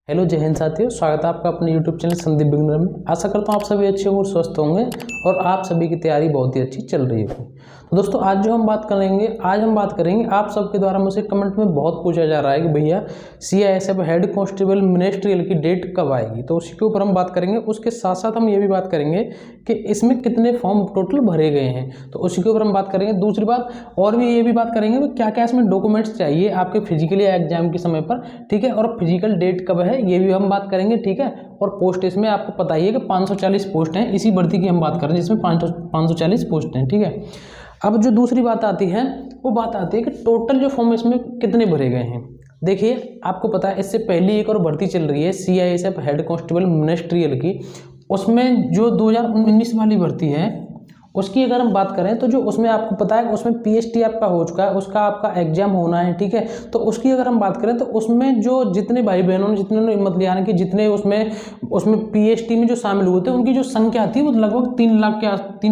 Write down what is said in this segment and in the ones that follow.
Hello जय हिंद साथियों, स्वागत है आपका अपने यूट्यूब चैनल संदीप बिगनर में। आशा करता हूँ आप सभी अच्छे होंगे और स्वस्थ होंगे और आप सभी की तैयारी बहुत ही अच्छी चल रही होगी। तो दोस्तों आज हम बात करेंगे आप सबके द्वारा मुझे कमेंट में बहुत पूछा जा रहा है कि भैया CISF हेड कांस्टेबल मिनिस्ट्रियल की डेट कब आएगी। तो उसी के ऊपर हम बात करेंगे। उसके साथ साथ हम ये भी बात करेंगे कि इसमें कितने फॉर्म टोटल भरे गए हैं, तो उसी के ऊपर हम बात करेंगे। दूसरी बात और भी ये भी बात करेंगे कि क्या क्या इसमें डॉक्यूमेंट्स चाहिए आपके फिजिकली एग्जाम के समय पर, ठीक है, और फिजिकल डेट कब है ये भी हम बात करेंगे, ठीक है। और पोस्ट इसमें आपको पता ही है कि 540 पोस्ट हैं, इसी भर्ती की हम बात कर रहे हैं जिसमें 540 पोस्ट हैं, ठीक है। अब जो दूसरी बात आती है वो बात आती है कि टोटल जो फॉर्म इसमें कितने भरे गए हैं। देखिए आपको पता है इससे पहले एक और भर्ती चल रही है CISF हेड कांस्टेबल मिनिस्ट्रियल की, उसमें जो 2019 वाली भर्ती है उसकी अगर हम बात करें तो जो उसमें आपको पता है उसमें PST आपका हो चुका है, उसका आपका एग्जाम होना है, ठीक है। तो उसकी अगर हम बात करें तो उसमें जो जितने भाई बहनों ने जितने मतलब यानी कि जितने उसमें PST में जो शामिल हुए थे उनकी जो संख्या थी वो लगभग 3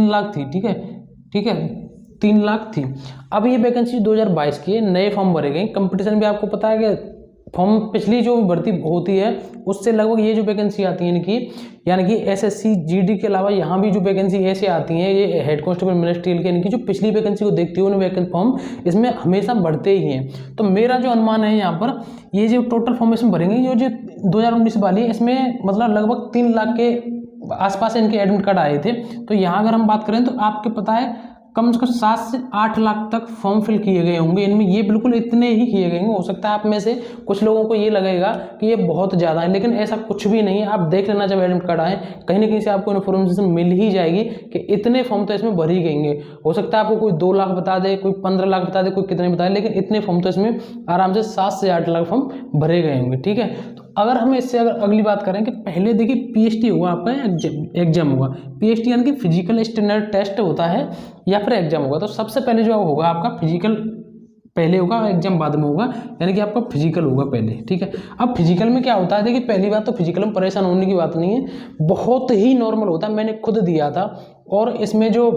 लाख थी, ठीक है 3 लाख थी। अब ये वैकेंसी 2022 की नए फॉर्म भरे गए। कंपटीशन भी आपको पता है कि फॉर्म पिछली जो भर्ती होती है उससे लगभग ये जो वैकेंसी आती है इनकी यानी कि SSC GD के अलावा यहाँ भी जो वैकेंसी ऐसे आती हैं ये हेड कांस्टेबल मिनिस्ट्रियल के, इनकी जो पिछली वैकेंसी को देखते हुए वैकेंसी फॉर्म इसमें हमेशा बढ़ते ही हैं। तो मेरा जो अनुमान है यहाँ पर ये जो टोटल फॉर्म इसमें भरेंगे जो 2019 वाली है इसमें मतलब लगभग 3 लाख के आसपास इनके एडमिट कार्ड आए थे। तो यहाँ अगर हम बात करें तो आपके पता है कम से कम 7 से 8 लाख तक फॉर्म फिल किए गए होंगे इनमें, ये बिल्कुल इतने ही किए गए होंगे। हो सकता है आप में से कुछ लोगों को ये लगेगा कि ये बहुत ज़्यादा है, लेकिन ऐसा कुछ भी नहीं है। आप देख लेना जब एडमिट कार्ड आए कहीं ना कहीं से आपको इन्फॉर्मेशन मिल ही जाएगी कि इतने फॉर्म तो इसमें भर ही गएंगे। हो सकता है आपको कोई 2 लाख बता दे, कोई 15 लाख बता दे, कोई कितने बता दे, लेकिन इतने फॉर्म तो इसमें आराम से 7 से 8 लाख फॉर्म भरे गए होंगे, ठीक है। तो अगर हम इससे अगली बात करें कि पहले देखिए PST होगा आपका एग्जाम होगा, PST यानी कि फिजिकल स्टैंडर्ड टेस्ट होता है या फिर एग्जाम होगा। तो सबसे पहले जो होगा आपका फिजिकल पहले होगा, एग्जाम बाद में होगा, यानी कि आपका फिजिकल होगा पहले, ठीक है। अब फिजिकल में क्या होता है, देखिए पहली बात तो फिजिकल में परेशान होने की बात नहीं है, बहुत ही नॉर्मल होता है। मैंने खुद दिया था और इसमें जो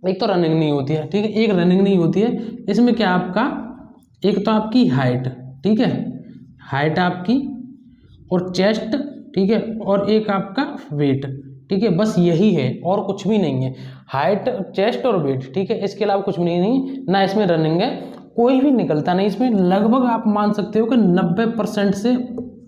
एक तो रनिंग नहीं होती है, ठीक है, एक रनिंग नहीं होती है। इसमें क्या आपका एक तो आपकी हाइट, ठीक है, हाइट आपकी और चेस्ट, ठीक है, और एक आपका वेट, ठीक है, बस यही है और कुछ भी नहीं है। हाइट, चेस्ट और वेट, ठीक है, इसके अलावा कुछ भी नहीं ना इसमें रनिंग है, कोई भी निकलता नहीं इसमें। लगभग आप मान सकते हो कि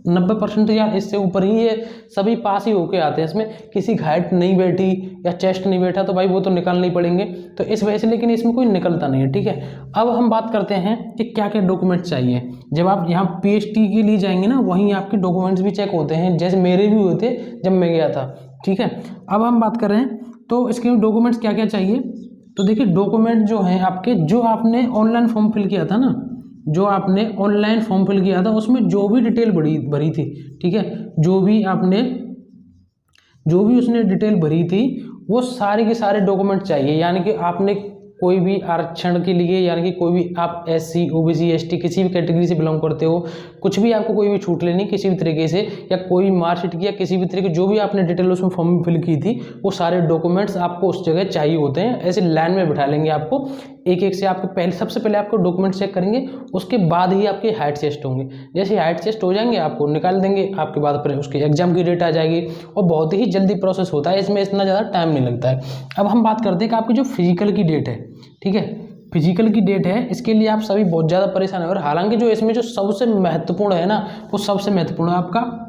90% या इससे ऊपर ही ये सभी पास ही होके आते हैं। इसमें किसी की हाइट नहीं बैठी या चेस्ट नहीं बैठा तो भाई वो तो निकालने ही पड़ेंगे, तो इस वजह से, लेकिन इसमें कोई निकलता नहीं है, ठीक है। अब हम बात करते हैं कि क्या क्या डॉक्यूमेंट चाहिए। जब आप यहाँ PST के लिए जाएंगे ना वहीं आपके डॉक्यूमेंट्स भी चेक होते हैं, जैसे मेरे भी हुए थे जब मैं गया था, ठीक है। अब हम बात कर रहे हैं तो इसके डॉक्यूमेंट्स क्या क्या चाहिए। तो देखिए डॉक्यूमेंट जो हैं आपके, जो आपने ऑनलाइन फॉर्म फिल किया था ना, जो आपने ऑनलाइन फॉर्म फिल किया था उसमें जो भी डिटेल भरी थी, ठीक है, जो भी उसने डिटेल भरी थी वो सारे के सारे डॉक्यूमेंट चाहिए। यानी कि आपने कोई भी आरक्षण के लिए यानी कि कोई भी आप SC OBC ST किसी भी कैटेगरी से बिलोंग करते हो, कुछ भी आपको कोई भी छूट लेनी किसी भी तरीके से, या कोई मार्कशीट की या किसी भी तरीके जो भी आपने डिटेल उसमें फॉर्म में फिल की थी वो सारे डॉक्यूमेंट्स आपको उस जगह चाहिए होते हैं। ऐसे लाइन में बिठा लेंगे आपको एक एक से, आपके पहले सबसे पहले आपको डॉक्यूमेंट चेक करेंगे, उसके बाद ही आपके हाइट टेस्ट होंगे। जैसे हाइट टेस्ट हो जाएंगे आपको निकाल देंगे, आपके बाद पर उसके एग्जाम की डेट आ जाएगी और बहुत ही जल्दी प्रोसेस होता है, इसमें इतना ज़्यादा टाइम नहीं लगता है। अब हम बात करते हैं कि आपकी जो फिजिकल की डेट है, ठीक है, फिजिकल की डेट है, इसके लिए आप सभी बहुत ज़्यादा परेशान है। और हालांकि जो इसमें जो सबसे महत्वपूर्ण है ना वो सबसे महत्वपूर्ण है आपका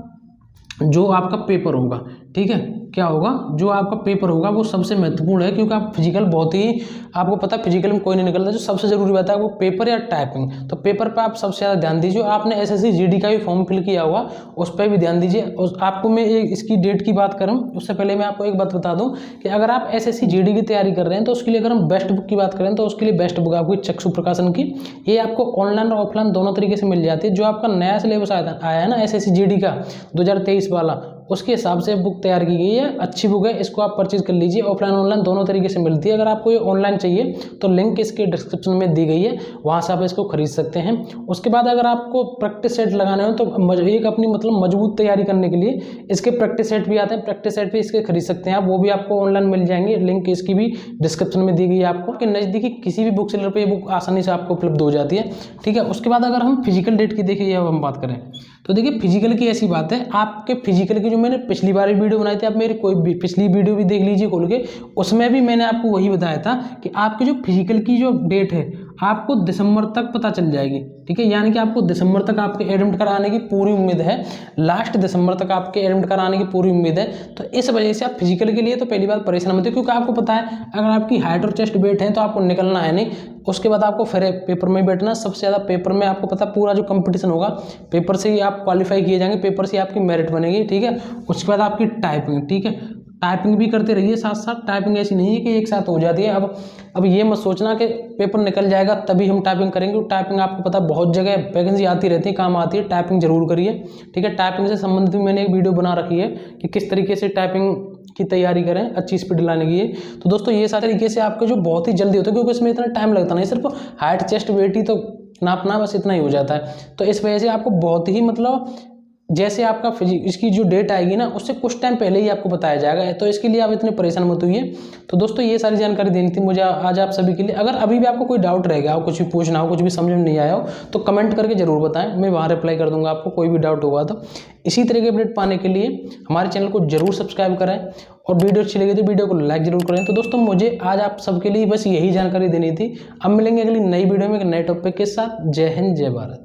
जो आपका पेपर होगा, ठीक है, क्या होगा, जो आपका पेपर होगा वो सबसे महत्वपूर्ण है, क्योंकि आप फिजिकल बहुत ही, आपको पता है फिजिकल में कोई नहीं निकलता, जो सबसे जरूरी बात है वो पेपर या टाइपिंग। तो पेपर पे आप सबसे ज़्यादा ध्यान दीजिए। आपने SSC GD का भी फॉर्म फिल किया होगा उस पर भी ध्यान दीजिए। और आपको मैं इसकी डेट की बात करूँ उससे पहले मैं आपको एक बात बता दूँ कि अगर आप SSC GD की तैयारी कर रहे हैं तो उसके लिए अगर हम बेस्ट बुक की बात करें तो उसके लिए बेस्ट बुक आपकी चक्षु प्रकाशन की, ये आपको ऑनलाइन और ऑफलाइन दोनों तरीके से मिल जाती है। जो आपका नया सिलेबस आया है ना SSC GD का 2023 वाला, उसके हिसाब से बुक तैयार की गई है। है, अच्छी बुक है, इसको आप परचेज कर लीजिए। ऑफलाइन ऑनलाइन दोनों तरीके से मिलती है। अगर आपको ये ऑनलाइन चाहिए तो लिंक इसके डिस्क्रिप्शन में दी गई है, वहाँ से आप इसको खरीद सकते हैं। उसके बाद अगर आपको प्रैक्टिस सेट लगाने हो तो एक अपनी मतलब मजबूत तैयारी करने के लिए इसके प्रैक्टिस सेट भी आते हैं, प्रैक्टिस सेट भी इसके खरीद सकते हैं आप, वो भी आपको ऑनलाइन मिल जाएंगे। लिंक इसकी भी डिस्क्रिप्शन में दी गई है आपको। कि नज़दीकी किसी भी बुक सेलर पर ये बुक आसानी से आपको उपलब्ध हो जाती है, ठीक है। उसके बाद अगर हम फिजिकल डेट की देखिए अब हम बात करें तो देखिए फिजिकल की ऐसी बात है, आपके फिजिकल की जो मैंने पिछली बार वीडियो बनाई थी, आप मेरी कोई भी पिछली वीडियो भी देख लीजिए खोल के, उसमें भी मैंने आपको वही बताया था कि आपकी जो फिजिकल की जो डेट है आपको दिसंबर तक पता चल जाएगी, ठीक है। यानी कि आपको दिसंबर तक आपके एडमिट कराने की पूरी उम्मीद है, लास्ट दिसंबर तक आपके एडमिट कराने की पूरी उम्मीद है। तो इस वजह से आप फिजिकल के लिए तो पहली बार परेशान मत हो, क्योंकि आपको पता है अगर आपकी हाइट और चेस्ट वेट है तो आपको निकलना है नहीं, उसके बाद आपको फिर पेपर में बैठना। सबसे ज़्यादा पेपर में आपको पता पूरा जो कंपटीशन होगा पेपर से ही आप क्वालिफाई किए जाएंगे, पेपर से आपकी मेरिट बनेगी, ठीक है। उसके बाद आपकी टाइपिंग, ठीक है, टाइपिंग भी करते रहिए साथ साथ। टाइपिंग ऐसी नहीं है कि एक साथ हो जाती है। अब ये मत सोचना कि पेपर निकल जाएगा तभी हम टाइपिंग करेंगे। टाइपिंग आपको पता है बहुत जगह वैकेंसी आती रहती है, काम आती है, टाइपिंग जरूर करिए, ठीक है। टाइपिंग से संबंधित भी मैंने एक वीडियो बना रखी है कि किस तरीके से टाइपिंग की तैयारी करें अच्छी स्पीड लाने की है। तो दोस्तों ये सारे तरीके से आपके जो बहुत ही जल्दी होता है, क्योंकि इसमें इतना टाइम लगता नहीं, सिर्फ हाइट चेस्ट वेट ही तो नापना, बस इतना ही हो जाता है। तो इस वजह से आपको बहुत ही मतलब जैसे आपका इसकी जो डेट आएगी ना उससे कुछ टाइम पहले ही आपको बताया जाएगा, तो इसके लिए आप इतने परेशान मत होइए। तो दोस्तों ये सारी जानकारी देनी थी मुझे आज आप सभी के लिए। अगर अभी भी आपको कोई डाउट रह गया हो, कुछ भी पूछना हो, कुछ भी समझ में नहीं आया हो तो कमेंट करके जरूर बताएं, मैं वहाँ रिप्लाई कर दूंगा आपको, कोई भी डाउट होगा तो। इसी तरह के अपडेट पाने के लिए हमारे चैनल को जरूर सब्सक्राइब करें और वीडियो अच्छी लगी तो वीडियो को लाइक जरूर करें। तो दोस्तों मुझे आज आप सबके लिए बस यही जानकारी देनी थी। अब मिलेंगे अगली नई वीडियो में एक नए टॉपिक के साथ। जय हिंद, जय भारत।